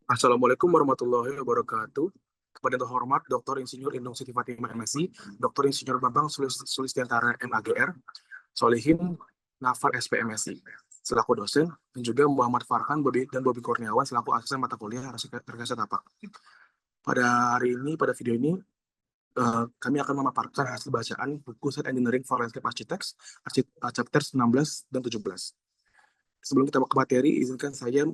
Assalamualaikum warahmatullahi wabarakatuh. Kepada yang terhormat Dr. Insinyur Indung Siti Fatimah MSI, Dr. Insinyur Bambang Sulistiantara MAGR, Solihin Nafar SPMSI, selaku dosen, dan juga Muhammad Farhan dan Bobi Kurniawan selaku asisten mata kuliah Rekayasa Tapak. Pada hari ini, pada video ini, kami akan memaparkan hasil bacaan buku Set Engineering for Landscape Architects, chapter 16 dan 17. Sebelum kita ke materi, izinkan saya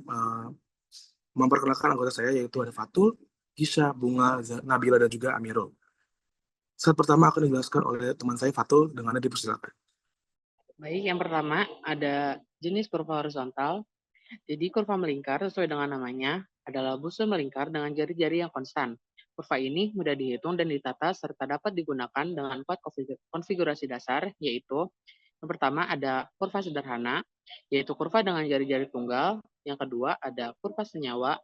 memperkenalkan anggota saya, yaitu ada Fatul, Gisha, Bunga, Nabila, dan juga Amirul. Saat pertama akan dijelaskan oleh teman saya Fatul, dengan dipersilakan. Baik, yang pertama ada jenis kurva horizontal. Jadi kurva melingkar sesuai dengan namanya adalah busur melingkar dengan jari-jari yang konstan. Kurva ini mudah dihitung dan ditata serta dapat digunakan dengan 4 konfigurasi dasar, yaitu yang pertama ada kurva sederhana, yaitu kurva dengan jari-jari tunggal. Yang kedua ada kurva senyawa,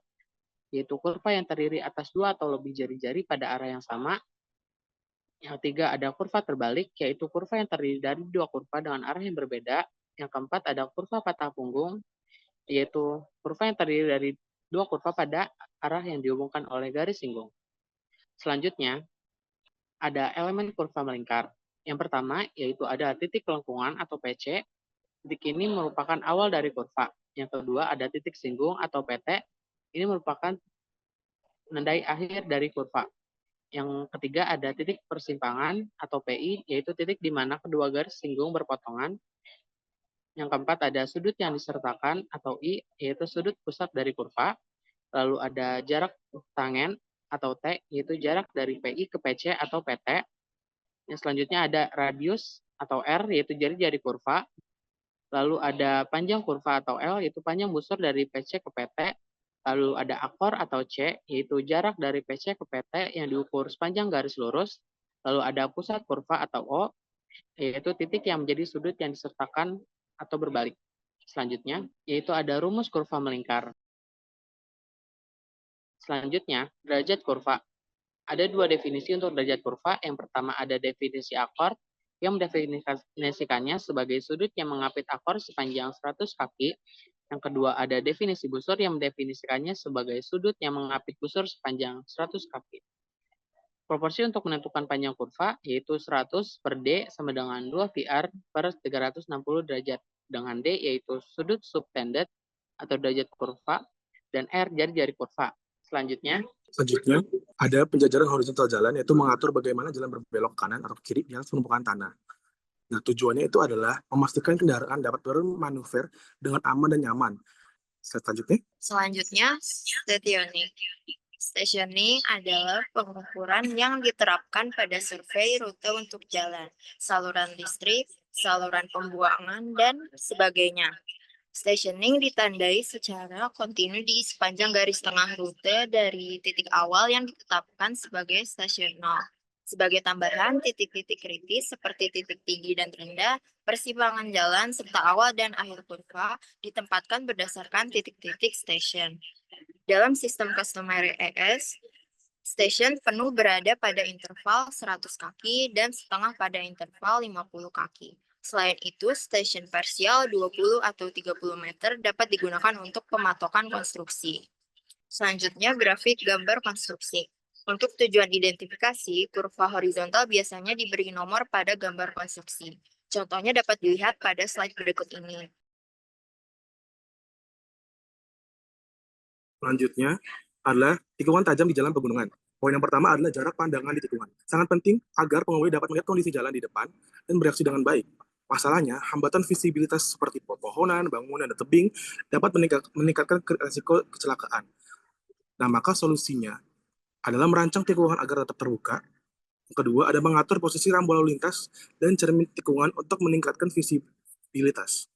yaitu kurva yang terdiri atas 2 atau lebih jari-jari pada arah yang sama. Yang ketiga ada kurva terbalik, yaitu kurva yang terdiri dari 2 kurva dengan arah yang berbeda. Yang keempat ada kurva patah punggung, yaitu kurva yang terdiri dari 2 kurva pada arah yang dihubungkan oleh garis singgung. Selanjutnya, ada elemen kurva melingkar. Yang pertama, yaitu ada titik kelengkungan atau PC. Titik ini merupakan awal dari kurva. Yang kedua, ada titik singgung atau PT. Ini merupakan menandai akhir dari kurva. Yang ketiga ada titik persimpangan atau PI, yaitu titik di mana kedua garis singgung berpotongan. Yang keempat ada sudut yang disertakan atau I, yaitu sudut pusat dari kurva. Lalu ada jarak tangen atau T, yaitu jarak dari PI ke PC atau PT. Yang selanjutnya ada radius atau R, yaitu jari-jari kurva. Lalu ada panjang kurva atau L, yaitu panjang busur dari PC ke PT. Lalu ada akor atau C, yaitu jarak dari PC ke PT yang diukur sepanjang garis lurus. Lalu ada pusat kurva atau O, yaitu titik yang menjadi sudut yang disertakan atau berbalik. Selanjutnya, yaitu ada rumus kurva melingkar. Selanjutnya, derajat kurva. Ada 2 definisi untuk derajat kurva. Yang pertama ada definisi akor, yang mendefinisikannya sebagai sudut yang mengapit akor sepanjang 100 kaki. Yang kedua ada definisi busur yang mendefinisikannya sebagai sudut yang mengapit busur sepanjang 100 kaki. Proporsi untuk menentukan panjang kurva yaitu 100 per D sama dengan 2 PR per 360 derajat. Dengan D yaitu sudut subtended atau derajat kurva dan R jari-jari kurva. Selanjutnya, ada penjajaran horizontal jalan, yaitu mengatur bagaimana jalan berbelok kanan atau kiri di atas penumpukan tanah. Nah, tujuannya itu adalah memastikan kendaraan dapat bermanuver dengan aman dan nyaman. Selanjutnya, stationing. Stationing adalah pengukuran yang diterapkan pada survei rute untuk jalan, saluran listrik, saluran pembuangan, dan sebagainya. Stationing ditandai secara kontinu di sepanjang garis tengah rute dari titik awal yang ditetapkan sebagai stasiun 0. Sebagai tambahan, titik-titik kritis seperti titik tinggi dan rendah, persimpangan jalan, serta awal dan akhir kurva ditempatkan berdasarkan titik-titik station. Dalam sistem customary ES, station penuh berada pada interval 100 kaki dan setengah pada interval 50 kaki. Selain itu, station parsial 20 atau 30 meter dapat digunakan untuk pematokan konstruksi. Selanjutnya, grafik gambar konstruksi. Untuk tujuan identifikasi, kurva horizontal biasanya diberi nomor pada gambar konstruksi. Contohnya dapat dilihat pada slide berikut ini. Selanjutnya adalah tikungan tajam di jalan pegunungan. Poin yang pertama adalah jarak pandangan di tikungan. Sangat penting agar pengemudi dapat melihat kondisi jalan di depan dan bereaksi dengan baik. Masalahnya, hambatan visibilitas seperti pepohonan, bangunan, dan tebing dapat meningkatkan risiko kecelakaan. Nah, maka solusinya adalah merancang tikungan agar tetap terbuka. Yang kedua, ada mengatur posisi rambu lalu lintas dan cermin tikungan untuk meningkatkan visibilitas.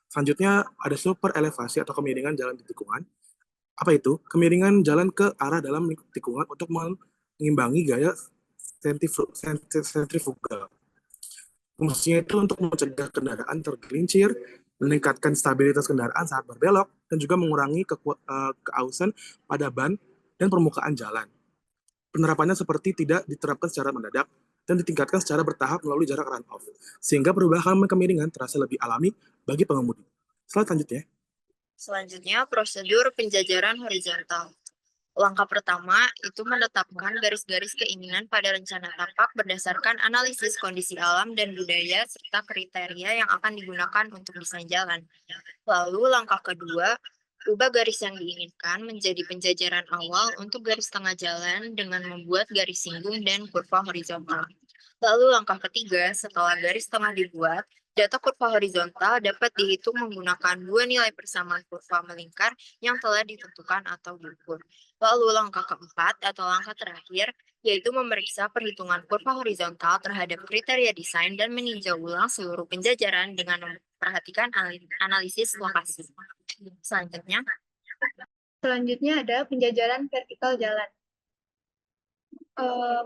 Selanjutnya, ada super elevasi atau kemiringan jalan di tikungan. Apa itu? Kemiringan jalan ke arah dalam tikungan untuk mengimbangi gaya sentrifugal. Fungsinya itu untuk mencegah kendaraan tergelincir, meningkatkan stabilitas kendaraan saat berbelok, dan juga mengurangi keausan pada ban dan permukaan jalan. Penerapannya seperti tidak diterapkan secara mendadak dan ditingkatkan secara bertahap melalui jarak run-off, sehingga perubahan kemiringan terasa lebih alami bagi pengemudi. Selanjutnya, prosedur penjajaran horizontal. Langkah pertama itu menetapkan garis-garis keinginan pada rencana tapak berdasarkan analisis kondisi alam dan budaya serta kriteria yang akan digunakan untuk desain jalan. Lalu langkah kedua, ubah garis yang diinginkan menjadi penjajaran awal untuk garis tengah jalan dengan membuat garis singgung dan kurva horizontal. Lalu langkah ketiga, setelah garis tengah dibuat, data kurva horizontal dapat dihitung menggunakan dua nilai persamaan kurva melingkar yang telah ditentukan atau diukur. Lalu langkah keempat atau langkah terakhir, yaitu memeriksa perhitungan kurva horizontal terhadap kriteria desain dan meninjau ulang seluruh penjajaran dengan memperhatikan analisis lokasi. Selanjutnya ada penjajaran vertikal jalan.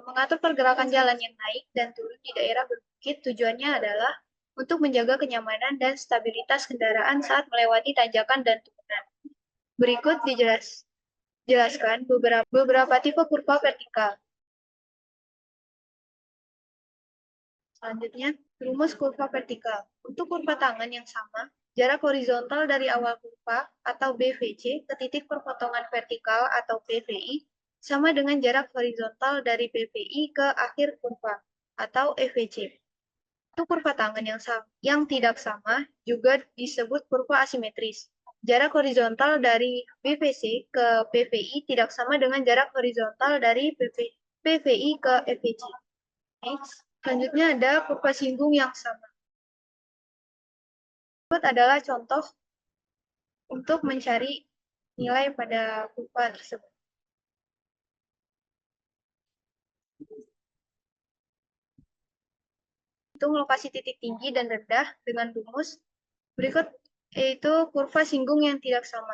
Mengatur pergerakan jalan yang naik dan turun di daerah berbukit tujuannya adalah untuk menjaga kenyamanan dan stabilitas kendaraan saat melewati tanjakan dan turunan. Berikut dijelaskan beberapa tipe kurva vertikal. Selanjutnya, rumus kurva vertikal. Untuk kurva tangan yang sama, jarak horizontal dari awal kurva atau BVC ke titik perpotongan vertikal atau PVI sama dengan jarak horizontal dari PVI ke akhir kurva atau EVC. Untuk kurva tangan yang tidak sama juga disebut kurva asimetris. Jarak horizontal dari BVC ke PVI tidak sama dengan jarak horizontal dari PVI ke EVC. Next. Selanjutnya ada kurva singgung yang sama. Berikut adalah contoh untuk mencari nilai pada kurva tersebut. Hitung lokasi titik tinggi dan rendah dengan rumus berikut, yaitu kurva singgung yang tidak sama.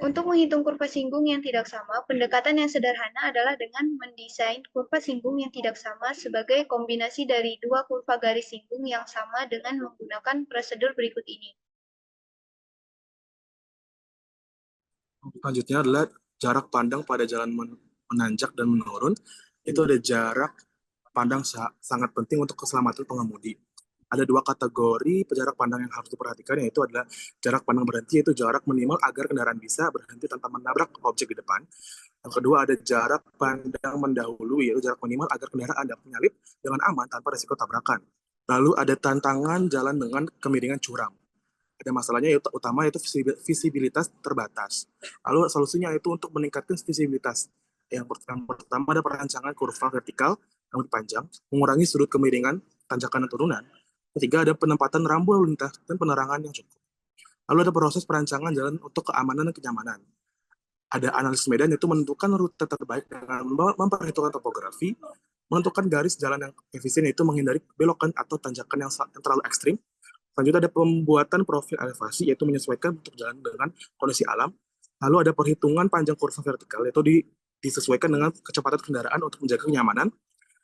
Untuk menghitung kurva singgung yang tidak sama, pendekatan yang sederhana adalah dengan mendesain kurva singgung yang tidak sama sebagai kombinasi dari dua kurva garis singgung yang sama dengan menggunakan prosedur berikut ini. Selanjutnya adalah jarak pandang pada jalan menanjak dan menurun. Itu ada jarak pandang sangat penting untuk keselamatan pengemudi. Ada dua kategori jarak pandang yang harus diperhatikan, yaitu adalah jarak pandang berhenti, yaitu jarak minimal agar kendaraan bisa berhenti tanpa menabrak objek di depan. Yang kedua ada jarak pandang mendahului, yaitu jarak minimal agar kendaraan dapat menyalip dengan aman tanpa risiko tabrakan. Lalu ada tantangan jalan dengan kemiringan curam. Ada masalahnya utama yaitu visibilitas terbatas. Lalu solusinya itu untuk meningkatkan visibilitas. Yang pertama ada perancangan kurva vertikal yang lebih panjang, mengurangi sudut kemiringan, tanjakan dan turunan. Ketiga ada penempatan rambu lalu lintas dan penerangan yang cukup. Lalu ada proses perancangan jalan untuk keamanan dan kenyamanan. Ada analisis medan, yaitu menentukan rute terbaik dengan memperhitungkan topografi, menentukan garis jalan yang efisien, yaitu menghindari belokan atau tanjakan yang terlalu ekstrim. Selanjutnya ada pembuatan profil elevasi, yaitu menyesuaikan bentuk jalan dengan kondisi alam. Lalu ada perhitungan panjang kurva vertikal, yaitu disesuaikan dengan kecepatan kendaraan untuk menjaga kenyamanan.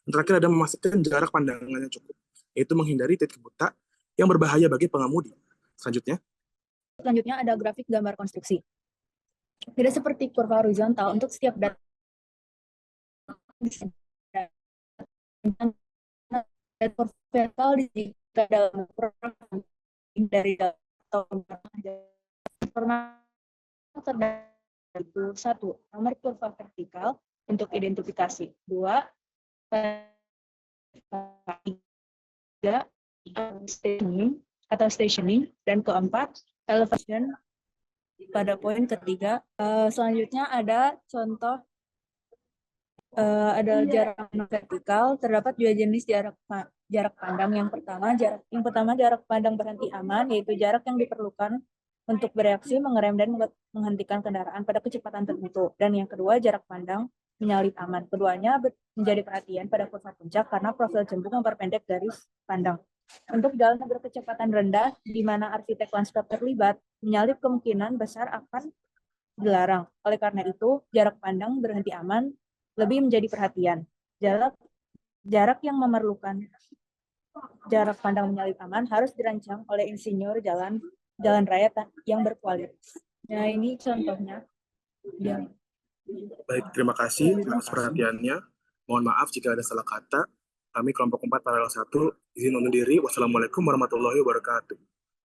Dan terakhir ada memastikan jarak pandangan yang cukup, yaitu menghindari titik buta yang berbahaya bagi pengemudi. Selanjutnya ada grafik gambar konstruksi. Tidak seperti kurva horizontal untuk setiap data kurva vertikal jika dalam dari data pernah terdapat itu 1. Nomor kurva vertikal untuk identifikasi, 2. Stationing, dan keempat elevation pada poin ketiga. Selanjutnya ada contoh ada jarak vertikal. Terdapat dua jenis jarak pandang. Yang pertama jarak pandang berhenti aman, yaitu jarak yang diperlukan untuk bereaksi, mengerem dan menghentikan kendaraan pada kecepatan tertentu. Dan yang kedua jarak pandang menyalip aman. Keduanya menjadi perhatian pada kurva puncak karena profil cembung memperpendek garis pandang. Untuk jalan berkecepatan rendah, di mana arsitek lanskap terlibat, menyalip kemungkinan besar akan dilarang. Oleh karena itu, jarak pandang berhenti aman lebih menjadi perhatian. Jarak yang memerlukan jarak pandang menyalip aman harus dirancang oleh insinyur jalan raya yang berkualitas. Nah, ini contohnya. Ya. Baik, terima kasih atas perhatiannya. Mohon maaf jika ada salah kata. Kami kelompok 4 paralel 1 izin undur diri. Wassalamualaikum warahmatullahi wabarakatuh.